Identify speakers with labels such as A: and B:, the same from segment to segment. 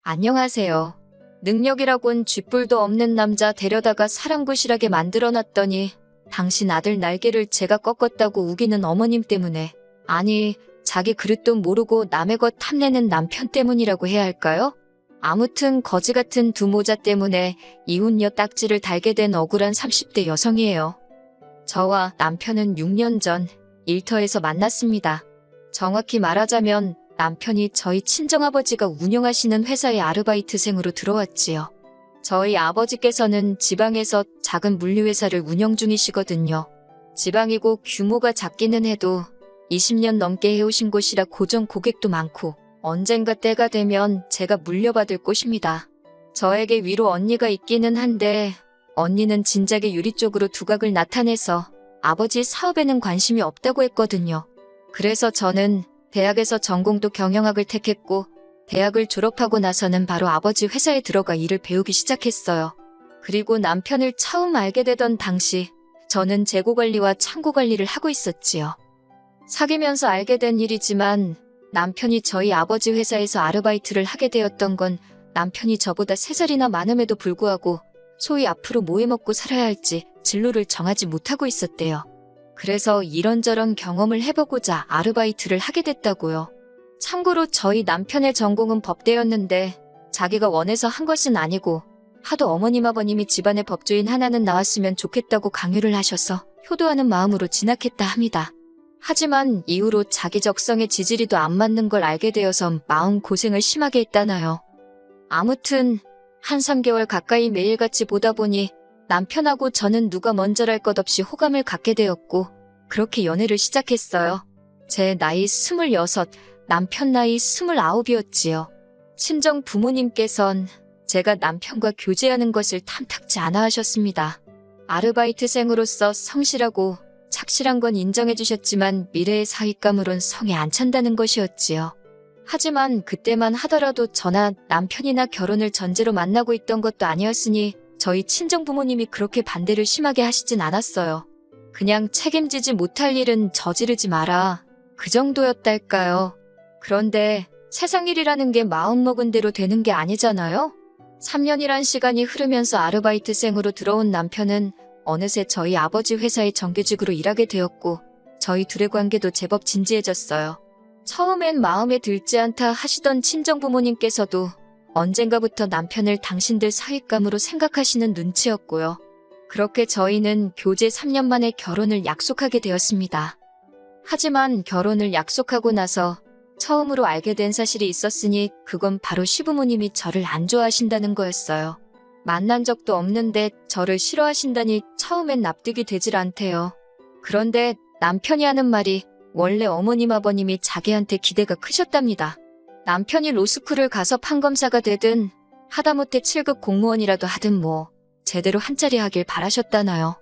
A: 안녕하세요. 능력이라곤 쥐뿔도 없는 남자 데려다가 사랑구실하게 만들어놨더니 당신 아들 날개를 제가 꺾었다고 우기는 어머님 때문에, 아니 자기 그릇도 모르고 남의 것 탐내는 남편 때문이라고 해야 할까요? 아무튼 거지 같은 두 모자 때문에 이혼녀 딱지를 달게 된 억울한 30대 여성이에요. 저와 남편은 6년 전 일터에서 만났습니다. 정확히 말하자면 남편이 저희 친정아버지가 운영하시는 회사의 아르바이트생으로 들어왔지요. 저희 아버지께서는 지방에서 작은 물류회사를 운영 중이시거든요. 지방이고 규모가 작기는 해도 20년 넘게 해오신 곳이라 고정 고객도 많고 언젠가 때가 되면 제가 물려받을 곳입니다. 저에게 위로 언니가 있기는 한데 언니는 진작에 유리 쪽으로 두각을 나타내서 아버지 사업에는 관심이 없다고 했거든요. 그래서 저는 대학에서 전공도 경영학을 택했고 대학을 졸업하고 나서는 바로 아버지 회사에 들어가 일을 배우기 시작했어요. 그리고 남편을 처음 알게 되던 당시 저는 재고관리와 창고관리를 하고 있었지요. 사귀면서 알게 된 일이지만 남편이 저희 아버지 회사에서 아르바이트를 하게 되었던 건 남편이 저보다 3살이나 많음에도 불구하고 소위 앞으로 뭐 해먹고 살아야 할지 진로를 정하지 못하고 있었대요. 그래서 이런저런 경험을 해보고자 아르바이트를 하게 됐다고요. 참고로 저희 남편의 전공은 법대였는데 자기가 원해서 한 것은 아니고 하도 어머님 아버님이 집안의 법조인 하나는 나왔으면 좋겠다고 강요를 하셔서 효도하는 마음으로 진학했다 합니다. 하지만 이후로 자기 적성에 지지리도 안 맞는 걸 알게 되어서 마음고생을 심하게 했다나요. 아무튼 한 3개월 가까이 매일같이 보다 보니 남편하고 저는 누가 먼저랄 것 없이 호감을 갖게 되었고 그렇게 연애를 시작했어요. 제 나이 26, 남편 나이 29이었지요. 친정 부모님께선 제가 남편과 교제하는 것을 탐탁지 않아 하셨습니다. 아르바이트생으로서 성실하고 착실한 건 인정해 주셨지만 미래의 사윗감으론 성에 안 찬다는 것이었지요. 하지만 그때만 하더라도 저나 남편이나 결혼을 전제로 만나고 있던 것도 아니었으니 저희 친정 부모님이 그렇게 반대를 심하게 하시진 않았어요. 그냥 책임지지 못할 일은 저지르지 마라, 그 정도였달까요. 그런데 세상 일이라는 게 마음먹은 대로 되는 게 아니잖아요. 3년이란 시간이 흐르면서 아르바이트생으로 들어온 남편은 어느새 저희 아버지 회사의 정규직으로 일하게 되었고 저희 둘의 관계도 제법 진지해졌어요. 처음엔 마음에 들지 않다 하시던 친정 부모님께서도 언젠가부터 남편을 당신들 사윗감으로 생각하시는 눈치였고요. 그렇게 저희는 교제 3년 만에 결혼을 약속하게 되었습니다. 하지만 결혼을 약속하고 나서 처음으로 알게 된 사실이 있었으니 그건 바로 시부모님이 저를 안 좋아하신다는 거였어요. 만난 적도 없는데 저를 싫어하신다니 처음엔 납득이 되질 않대요. 그런데 남편이 하는 말이 원래 어머님 아버님이 자기한테 기대가 크셨답니다. 남편이 로스쿨을 가서 판검사가 되든 하다못해 7급 공무원이라도 하든 뭐 제대로 한자리 하길 바라셨다나요.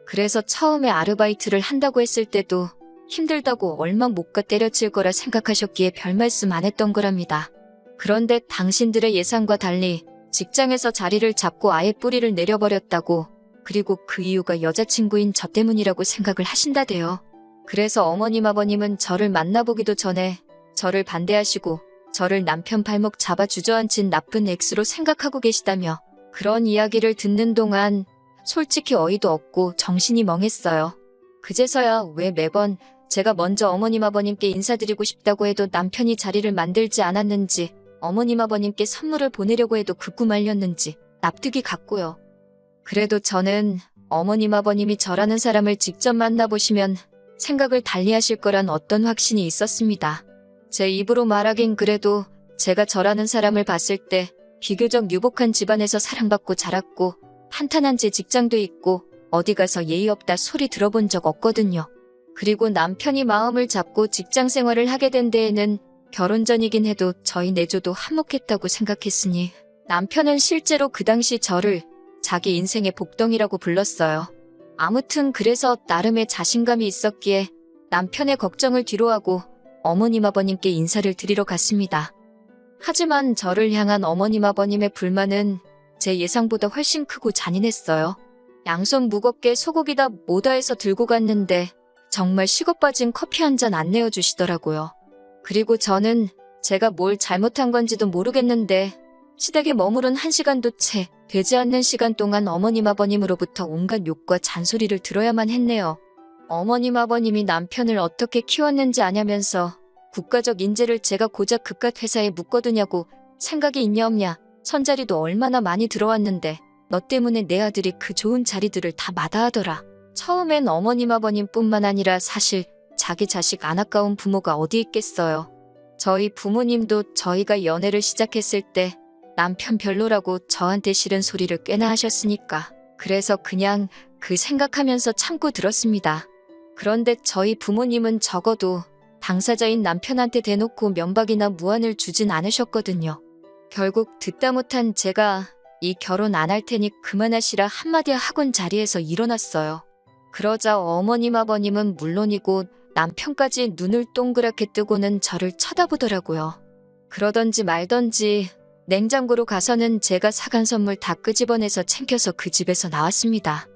A: 그래서 처음에 아르바이트를 한다고 했을 때도 힘들다고 얼마 못 가 때려칠 거라 생각하셨기에 별 말씀 안 했던 거랍니다. 그런데 당신들의 예상과 달리 직장에서 자리를 잡고 아예 뿌리를 내려버렸다고, 그리고 그 이유가 여자친구인 저 때문이라고 생각을 하신다대요. 그래서 어머님 아버님은 저를 만나보기도 전에 저를 반대하시고 저를 남편 발목 잡아 주저앉힌 나쁜 X로 생각하고 계시다며 그런 이야기를 듣는 동안 솔직히 어이도 없고 정신이 멍했어요. 그제서야 왜 매번 제가 먼저 어머님 아버님께 인사드리고 싶다고 해도 남편이 자리를 만들지 않았는지, 어머님 아버님께 선물을 보내려고 해도 극구 말렸는지 납득이 갔고요. 그래도 저는 어머님 아버님이 저라는 사람을 직접 만나보시면 생각을 달리하실 거란 어떤 확신이 있었습니다. 제 입으로 말하긴 그래도 제가 저라는 사람을 봤을 때 비교적 유복한 집안에서 사랑받고 자랐고 탄탄한 제 직장도 있고 어디 가서 예의 없다 소리 들어본 적 없거든요. 그리고 남편이 마음을 잡고 직장 생활을 하게 된 데에는 결혼 전이긴 해도 저희 내조도 한몫했다고 생각했으니 남편은 실제로 그 당시 저를 자기 인생의 복덩이라고 불렀어요. 아무튼 그래서 나름의 자신감이 있었기에 남편의 걱정을 뒤로하고 어머님 아버님께 인사를 드리러 갔습니다. 하지만 저를 향한 어머님 아버님의 불만은 제 예상보다 훨씬 크고 잔인했어요. 양손 무겁게 소고기다 뭐다 해서 들고 갔는데 정말 식어 빠진 커피 한 잔 안 내어주시더라고요. 그리고 저는 제가 뭘 잘못한 건지도 모르겠는데 시댁에 머무른 1시간도 채 되지 않는 시간 동안 어머님 아버님으로부터 온갖 욕과 잔소리를 들어야만 했네요. 어머님 아버님이 남편을 어떻게 키웠는지 아냐면서 국가적 인재를 제가 고작 그깟 회사에 묶어두냐고 생각이 있냐 없냐, 선자리도 얼마나 많이 들어왔는데 너 때문에 내 아들이 그 좋은 자리들을 다 마다하더라. 처음엔 어머님 아버님뿐만 아니라 사실 자기 자식 안 아까운 부모가 어디 있겠어요. 저희 부모님도 저희가 연애를 시작했을 때 남편 별로라고 저한테 싫은 소리를 꽤나 하셨으니까 그래서 그냥 그 생각하면서 참고 들었습니다. 그런데 저희 부모님은 적어도 당사자인 남편한테 대놓고 면박이나 무안을 주진 않으셨거든요. 결국 듣다 못한 제가 이 결혼 안 할 테니 그만하시라 한마디 하곤 자리에서 일어났어요. 그러자 어머님 아버님은 물론이고 남편까지 눈을 동그랗게 뜨고는 저를 쳐다보더라고요. 그러던지 말던지 냉장고로 가서는 제가 사간 선물 다 끄집어내서 챙겨서 그 집에서 나왔습니다.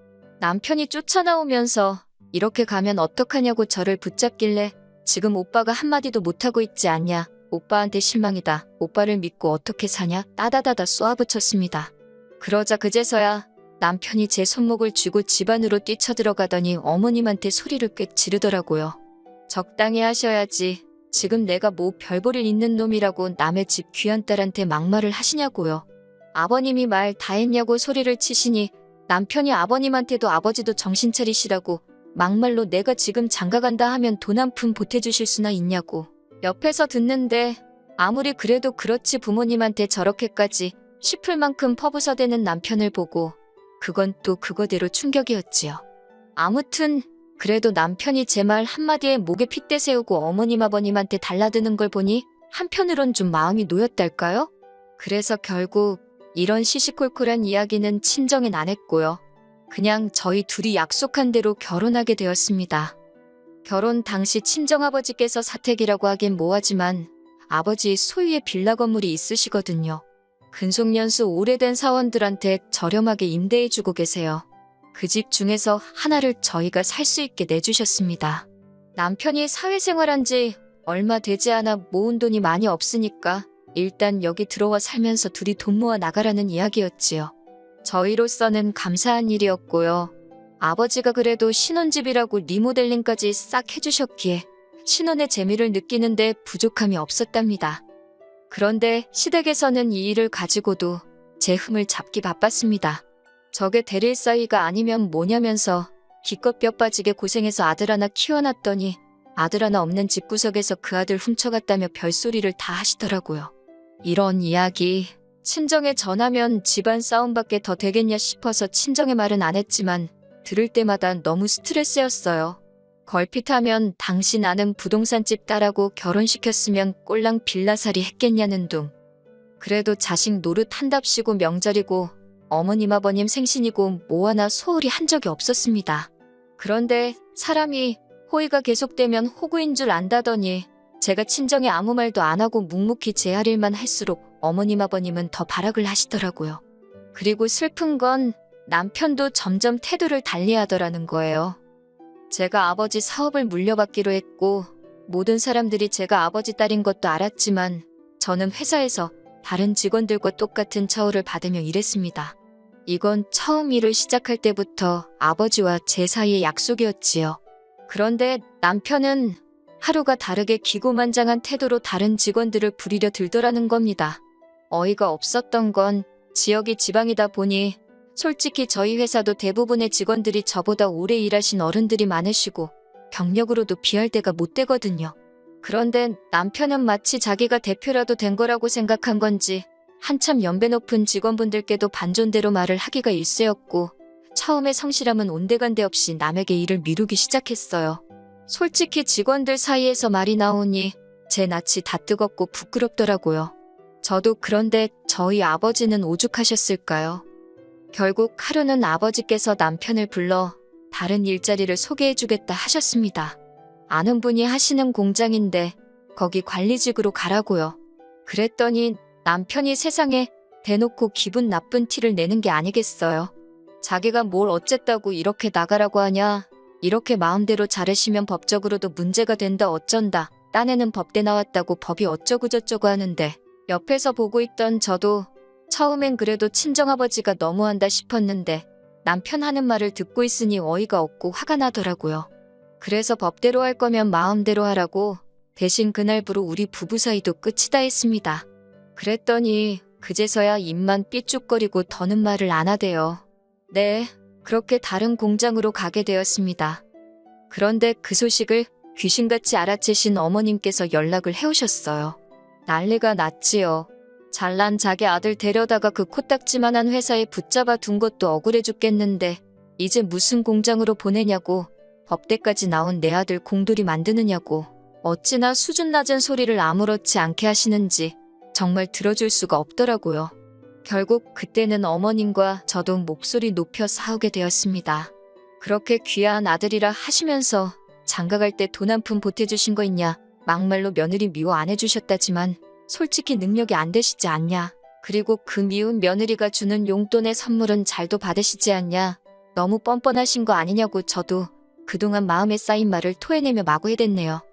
A: 남편이 쫓아나오면서 이렇게 가면 어떡하냐고 저를 붙잡길래 지금 오빠가 한마디도 못하고 있지 않냐. 오빠한테 실망이다. 오빠를 믿고 어떻게 사냐. 따다다다 쏘아붙였습니다. 그러자 그제서야 남편이 제 손목을 쥐고 집 안으로 뛰쳐들어가더니 어머님한테 소리를 꽥 지르더라고요. 적당히 하셔야지. 지금 내가 뭐 별볼일 있는 놈이라고 남의 집 귀한 딸한테 막말을 하시냐고요. 아버님이 말 다 했냐고 소리를 치시니 남편이 아버님한테도 아버지도 정신 차리시라고 막말로 내가 지금 장가간다 하면 돈 한 푼 보태주실 수나 있냐고. 옆에서 듣는데 아무리 그래도 그렇지 부모님한테 저렇게까지 싶을 만큼 퍼부서대는 남편을 보고 그건 또 그거대로 충격이었지요. 아무튼 그래도 남편이 제 말 한마디에 목에 핏대 세우고 어머님 아버님한테 달라드는 걸 보니 한편으론 좀 마음이 놓였달까요? 그래서 결국 이런 시시콜콜한 이야기는 친정엔 안 했고요. 그냥 저희 둘이 약속한 대로 결혼하게 되었습니다. 결혼 당시 친정아버지께서 사택이라고 하긴 뭐하지만 아버지 소유의 빌라 건물이 있으시거든요. 근속연수 오래된 사원들한테 저렴하게 임대해주고 계세요. 그 집 중에서 하나를 저희가 살 수 있게 내주셨습니다. 남편이 사회생활한 지 얼마 되지 않아 모은 돈이 많이 없으니까 일단 여기 들어와 살면서 둘이 돈 모아 나가라는 이야기였지요. 저희로서는 감사한 일이었고요. 아버지가 그래도 신혼집이라고 리모델링까지 싹 해주셨기에 신혼의 재미를 느끼는데 부족함이 없었답니다. 그런데 시댁에서는 이 일을 가지고도 제 흠을 잡기 바빴습니다. 저게 데릴 사이가 아니면 뭐냐면서 기껏 뼈 빠지게 고생해서 아들 하나 키워놨더니 아들 하나 없는 집구석에서 그 아들 훔쳐갔다며 별소리를 다 하시더라고요. 이런 이야기 친정에 전하면 집안 싸움밖에 더 되겠냐 싶어서 친정의 말은 안 했지만 들을 때마다 너무 스트레스였어요. 걸핏하면 당신 아는 부동산집 딸하고 결혼시켰으면 꼴랑 빌라살이 했겠냐는 둥. 그래도 자식 노릇 한답시고 명절이고 어머님 아버님 생신이고 뭐 하나 소홀히 한 적이 없었습니다. 그런데 사람이 호의가 계속되면 호구인 줄 안다더니 제가 친정에 아무 말도 안 하고 묵묵히 제 할 일만 할수록 어머님 아버님은 더 발악을 하시더라고요. 그리고 슬픈 건 남편도 점점 태도를 달리하더라는 거예요. 제가 아버지 사업을 물려받기로 했고 모든 사람들이 제가 아버지 딸인 것도 알았지만 저는 회사에서 다른 직원들과 똑같은 처우를 받으며 일했습니다. 이건 처음 일을 시작할 때부터 아버지와 제 사이의 약속이었지요. 그런데 남편은 하루가 다르게 기고만장한 태도로 다른 직원들을 부리려 들더라는 겁니다. 어이가 없었던 건 지역이 지방이다 보니 솔직히 저희 회사도 대부분의 직원들이 저보다 오래 일하신 어른들이 많으시고 경력으로도 비할 데가 못 되거든요. 그런데 남편은 마치 자기가 대표라도 된 거라고 생각한 건지 한참 연배 높은 직원분들께도 반존대로 말을 하기가 일쑤였고 처음에 성실함은 온데간데 없이 남에게 일을 미루기 시작했어요. 솔직히 직원들 사이에서 말이 나오니 제 낯이 다 뜨겁고 부끄럽더라고요. 저도 그런데 저희 아버지는 오죽하셨을까요? 결국 하루는 아버지께서 남편을 불러 다른 일자리를 소개해주겠다 하셨습니다. 아는 분이 하시는 공장인데 거기 관리직으로 가라고요. 그랬더니 남편이 세상에 대놓고 기분 나쁜 티를 내는 게 아니겠어요. 자기가 뭘 어쨌다고 이렇게 나가라고 하냐. 이렇게 마음대로 자르시면 법적으로도 문제가 된다 어쩐다. 딴에는 법대 나왔다고 법이 어쩌고저쩌고 하는데 옆에서 보고 있던 저도 처음엔 그래도 친정아버지가 너무한다 싶었는데 남편 하는 말을 듣고 있으니 어이가 없고 화가 나더라고요. 그래서 법대로 할 거면 마음대로 하라고 대신 그날부로 우리 부부 사이도 끝이다 했습니다. 그랬더니 그제서야 입만 삐죽거리고 더는 말을 안 하대요. 네, 그렇게 다른 공장으로 가게 되었습니다. 그런데 그 소식을 귀신같이 알아채신 어머님께서 연락을 해오셨어요. 난리가 났지요. 잘난 자기 아들 데려다가 그 코딱지만한 회사에 붙잡아 둔 것도 억울해 죽겠는데 이제 무슨 공장으로 보내냐고, 법대까지 나온 내 아들 공돌이 만드느냐고, 어찌나 수준 낮은 소리를 아무렇지 않게 하시는지 정말 들어줄 수가 없더라고요. 결국 그때는 어머님과 저도 목소리 높여 싸우게 되었습니다. 그렇게 귀한 아들이라 하시면서 장가갈 때 돈 한 푼 보태주신 거 있냐, 막말로 며느리 미워 안 해주셨다지만 솔직히 능력이 안 되시지 않냐, 그리고 그 미운 며느리가 주는 용돈의 선물은 잘도 받으시지 않냐, 너무 뻔뻔하신 거 아니냐고 저도 그동안 마음에 쌓인 말을 토해내며 마구 해댔네요.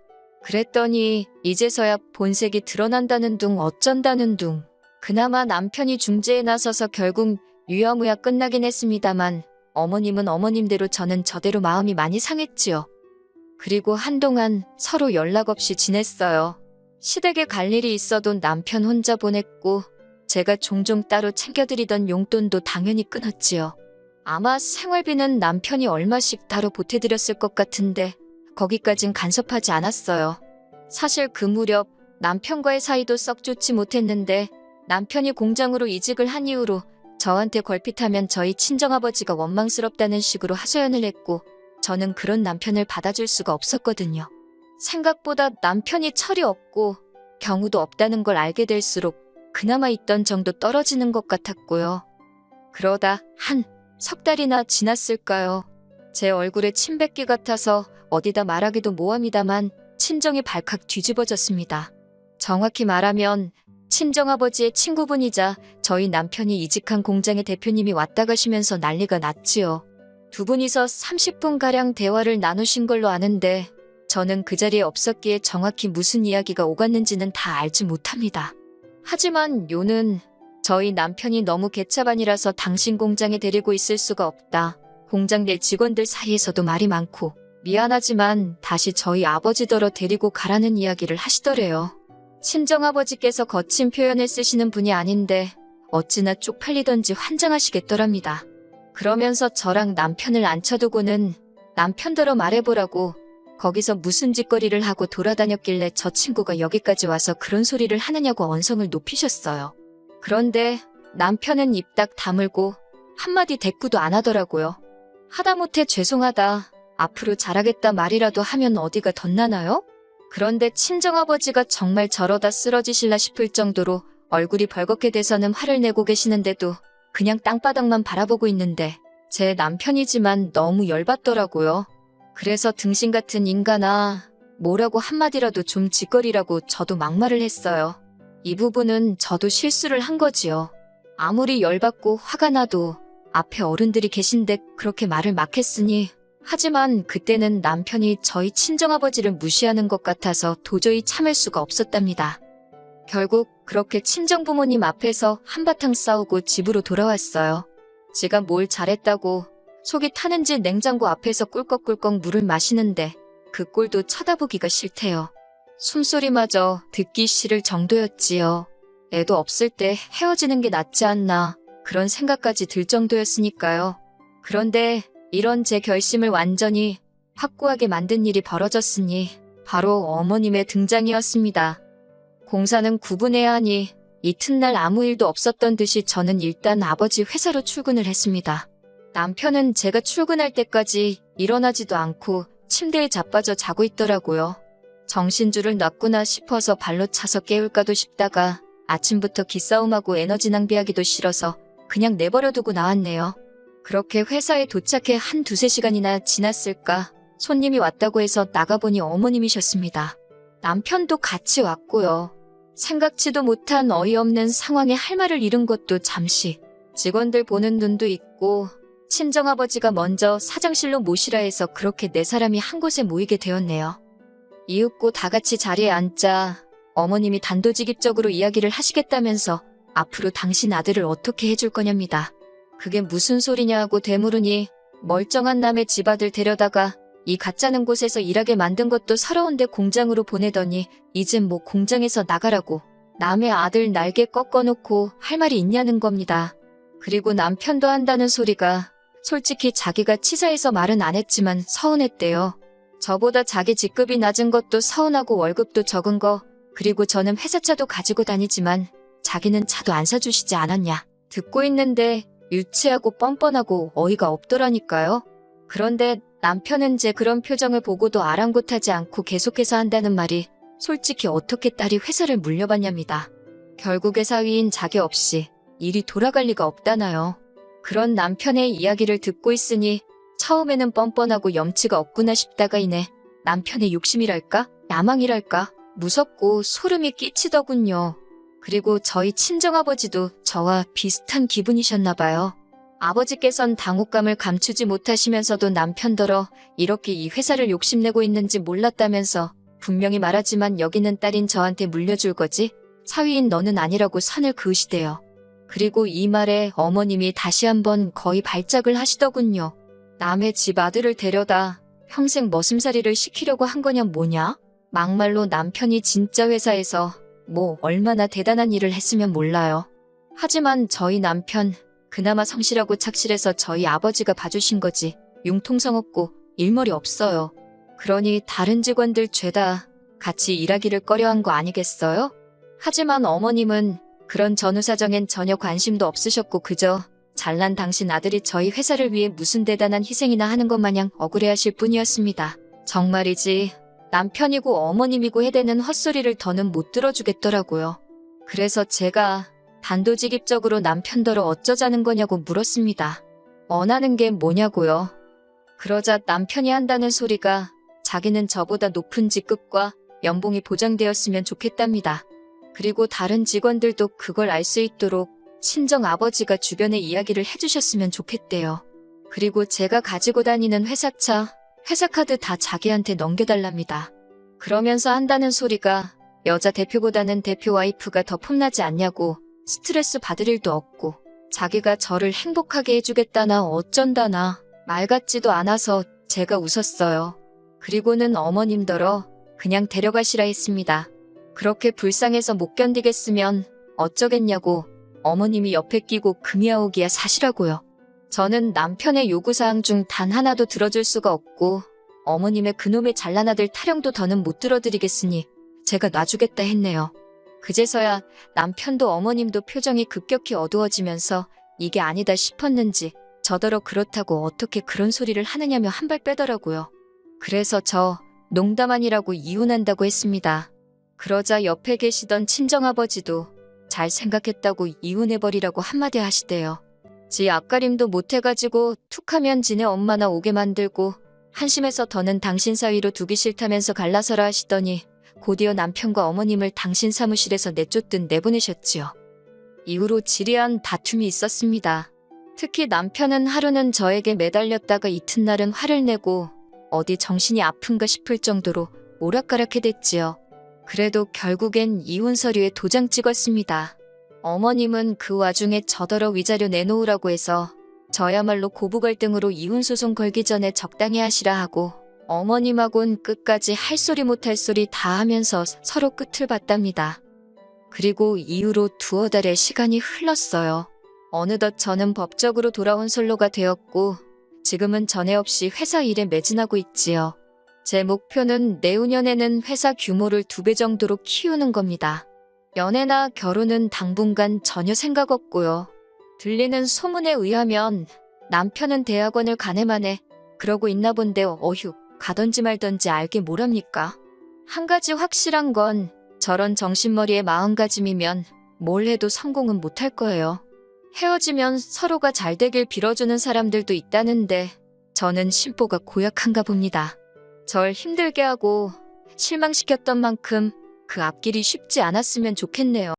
A: 그랬더니 이제서야 본색이 드러난다는 둥 어쩐다는 둥. 그나마 남편이 중재에 나서서 결국 유야무야 끝나긴 했습니다만 어머님은 어머님대로 저는 저대로 마음이 많이 상했지요. 그리고 한동안 서로 연락 없이 지냈어요. 시댁에 갈 일이 있어도 남편 혼자 보냈고 제가 종종 따로 챙겨드리던 용돈도 당연히 끊었지요. 아마 생활비는 남편이 얼마씩 따로 보태드렸을 것 같은데 거기까진 간섭하지 않았어요. 사실 그 무렵 남편과의 사이도 썩 좋지 못했는데 남편이 공장으로 이직을 한 이후로 저한테 걸핏하면 저희 친정아버지가 원망스럽다는 식으로 하소연을 했고 저는 그런 남편을 받아줄 수가 없었거든요. 생각보다 남편이 철이 없고 경우도 없다는 걸 알게 될수록 그나마 있던 정도 떨어지는 것 같았고요. 그러다 한 석 달이나 지났을까요? 제 얼굴에 침 뱉기 같아서 어디다 말하기도 모함이다만 친정이 발칵 뒤집어졌습니다. 정확히 말하면 친정아버지의 친구분이자 저희 남편이 이직한 공장의 대표님이 왔다 가시면서 난리가 났지요. 두 분이서 30분가량 대화를 나누신 걸로 아는데 저는 그 자리에 없었기에 정확히 무슨 이야기가 오갔는지는 다 알지 못합니다. 하지만 요는 저희 남편이 너무 개차반이라서 당신 공장에 데리고 있을 수가 없다. 공장 내 직원들 사이에서도 말이 많고 미안하지만 다시 저희 아버지더러 데리고 가라는 이야기를 하시더래요. 친정아버지께서 거친 표현을 쓰시는 분이 아닌데 어찌나 쪽팔리던지 환장하시겠더랍니다. 그러면서 저랑 남편을 앉혀두고는 남편더러 말해보라고 거기서 무슨 짓거리를 하고 돌아다녔길래 저 친구가 여기까지 와서 그런 소리를 하느냐고 언성을 높이셨어요. 그런데 남편은 입 딱 다물고 한마디 대꾸도 안 하더라고요. 하다못해 죄송하다, 앞으로 잘하겠다 말이라도 하면 어디가 덧나나요? 그런데 친정아버지가 정말 저러다 쓰러지실라 싶을 정도로 얼굴이 벌겋게 돼서는 화를 내고 계시는데도 그냥 땅바닥만 바라보고 있는데 제 남편이지만 너무 열받더라고요. 그래서 등신 같은 인간아, 뭐라고 한마디라도 좀 짓거리라고 저도 막말을 했어요. 이 부분은 저도 실수를 한 거지요. 아무리 열받고 화가 나도 앞에 어른들이 계신데 그렇게 말을 막 했으니, 하지만 그때는 남편이 저희 친정아버지를 무시하는 것 같아서 도저히 참을 수가 없었답니다. 결국 그렇게 친정부모님 앞에서 한바탕 싸우고 집으로 돌아왔어요. 지가 뭘 잘했다고 속이 타는지 냉장고 앞에서 꿀꺽꿀꺽 물을 마시는데 그 꼴도 쳐다보기가 싫대요. 숨소리마저 듣기 싫을 정도였지요. 애도 없을 때 헤어지는 게 낫지 않나 그런 생각까지 들 정도였으니까요. 그런데 이런 제 결심을 완전히 확고하게 만든 일이 벌어졌으니 바로 어머님의 등장이었습니다. 공사는 구분해야 하니 이튿날 아무 일도 없었던 듯이 저는 일단 아버지 회사로 출근을 했습니다. 남편은 제가 출근할 때까지 일어나지도 않고 침대에 자빠져 자고 있더라고요. 정신줄을 놨구나 싶어서 발로 차서 깨울까도 싶다가 아침부터 기싸움하고 에너지 낭비하기도 싫어서 그냥 내버려두고 나왔네요. 그렇게 회사에 도착해 한 두세 시간이나 지났을까 손님이 왔다고 해서 나가보니 어머님이셨습니다. 남편도 같이 왔고요. 생각지도 못한 어이없는 상황에 할 말을 잃은 것도 잠시, 직원들 보는 눈도 있고 친정아버지가 먼저 사장실로 모시라 해서 그렇게 네 사람이 한 곳에 모이게 되었네요. 이윽고 다 같이 자리에 앉자 어머님이 단도직입적으로 이야기를 하시겠다면서 앞으로 당신 아들을 어떻게 해줄 거냐입니다. 그게 무슨 소리냐 하고 되물으니 멀쩡한 남의 집아들 데려다가 이 가짜는 곳에서 일하게 만든 것도 서러운데 공장으로 보내더니 이젠 뭐 공장에서 나가라고 남의 아들 날개 꺾어놓고 할 말이 있냐는 겁니다. 그리고 남편도 한다는 소리가 솔직히 자기가 치사해서 말은 안 했지만 서운했대요. 저보다 자기 직급이 낮은 것도 서운하고 월급도 적은 거, 그리고 저는 회사차도 가지고 다니지만 자기는 차도 안 사주시지 않았냐. 듣고 있는데 유치하고 뻔뻔하고 어이가 없더라니까요. 그런데 남편은 제 그런 표정을 보고도 아랑곳하지 않고 계속해서 한다는 말이 솔직히 어떻게 딸이 회사를 물려받냐입니다. 결국에 사위인 자기 없이 일이 돌아갈 리가 없다나요. 그런 남편의 이야기를 듣고 있으니 처음에는 뻔뻔하고 염치가 없구나 싶다가 이내 남편의 욕심이랄까? 야망이랄까? 무섭고 소름이 끼치더군요. 그리고 저희 친정아버지도 저와 비슷한 기분이셨나봐요. 아버지께선 당혹감을 감추지 못하시면서도 남편더러 이렇게 이 회사를 욕심내고 있는지 몰랐다면서 분명히 말하지만 여기는 딸인 저한테 물려줄 거지? 사위인 너는 아니라고 선을 그으시대요. 그리고 이 말에 어머님이 다시 한번 거의 발작을 하시더군요. 남의 집 아들을 데려다 평생 머슴살이를 시키려고 한 거냐 뭐냐? 막말로 남편이 진짜 회사에서 뭐 얼마나 대단한 일을 했으면 몰라요. 하지만 저희 남편 그나마 성실하고 착실해서 저희 아버지가 봐주신 거지 융통성 없고 일머리 없어요. 그러니 다른 직원들 죄다 같이 일하기를 꺼려한 거 아니겠어요? 하지만 어머님은 그런 전후사정엔 전혀 관심도 없으셨고 그저 잘난 당신 아들이 저희 회사를 위해 무슨 대단한 희생이나 하는 것 마냥 억울해하실 뿐이었습니다. 정말이지 남편이고 어머님이고 해대는 헛소리를 더는 못 들어주겠더라고요. 그래서 제가 단도직입적으로 남편더러 어쩌자는 거냐고 물었습니다. 원하는 게 뭐냐고요. 그러자 남편이 한다는 소리가 자기는 저보다 높은 직급과 연봉이 보장되었으면 좋겠답니다. 그리고 다른 직원들도 그걸 알 수 있도록 친정 아버지가 주변에 이야기를 해주셨으면 좋겠대요. 그리고 제가 가지고 다니는 회사차, 회사카드 다 자기한테 넘겨달랍니다. 그러면서 한다는 소리가 여자 대표보다는 대표 와이프가 더 폼나지 않냐고 스트레스 받을 일도 없고 자기가 저를 행복하게 해주겠다나 어쩐다나 말 같지도 않아서 제가 웃었어요. 그리고는 어머님더러 그냥 데려가시라 했습니다. 그렇게 불쌍해서 못 견디겠으면 어쩌겠냐고 어머님이 옆에 끼고 금이야오기야 사시라고요. 저는 남편의 요구사항 중 단 하나도 들어줄 수가 없고 어머님의 그놈의 잘난 아들 타령도 더는 못 들어드리겠으니 제가 놔주겠다 했네요. 그제서야 남편도 어머님도 표정이 급격히 어두워지면서 이게 아니다 싶었는지 저더러 그렇다고 어떻게 그런 소리를 하느냐며 한 발 빼더라고요. 그래서 저 농담 아니라고 이혼한다고 했습니다. 그러자 옆에 계시던 친정아버지도 잘 생각했다고 이혼해버리라고 한마디 하시대요. 지 앞가림도 못해가지고 툭하면 지네 엄마나 오게 만들고 한심해서 더는 당신 사위로 두기 싫다면서 갈라서라 하시더니 곧이어 남편과 어머님을 당신 사무실에서 내쫓든 내보내셨지요. 이후로 지리한 다툼이 있었습니다. 특히 남편은 하루는 저에게 매달렸다가 이튿날은 화를 내고 어디 정신이 아픈가 싶을 정도로 오락가락해댔지요. 그래도 결국엔 이혼 서류에 도장 찍었습니다. 어머님은 그 와중에 저더러 위자료 내놓으라고 해서 저야말로 고부 갈등으로 이혼 소송 걸기 전에 적당히 하시라 하고 어머님하고는 끝까지 할 소리 못할 소리 다 하면서 서로 끝을 봤답니다. 그리고 이후로 두어 달의 시간이 흘렀어요. 어느덧 저는 법적으로 돌아온 솔로가 되었고 지금은 전에 없이 회사 일에 매진하고 있지요. 제 목표는 내후년에는 회사 규모를 2배 정도로 키우는 겁니다. 연애나 결혼은 당분간 전혀 생각 없고요. 들리는 소문에 의하면 남편은 대학원을 가네마네 그러고 있나 본데 어휴 가던지 말던지 알게 뭐랍니까? 한 가지 확실한 건 저런 정신머리의 마음가짐이면 뭘 해도 성공은 못할 거예요. 헤어지면 서로가 잘 되길 빌어주는 사람들도 있다는데 저는 심보가 고약한가 봅니다. 절 힘들게 하고 실망시켰던 만큼 그 앞길이 쉽지 않았으면 좋겠네요.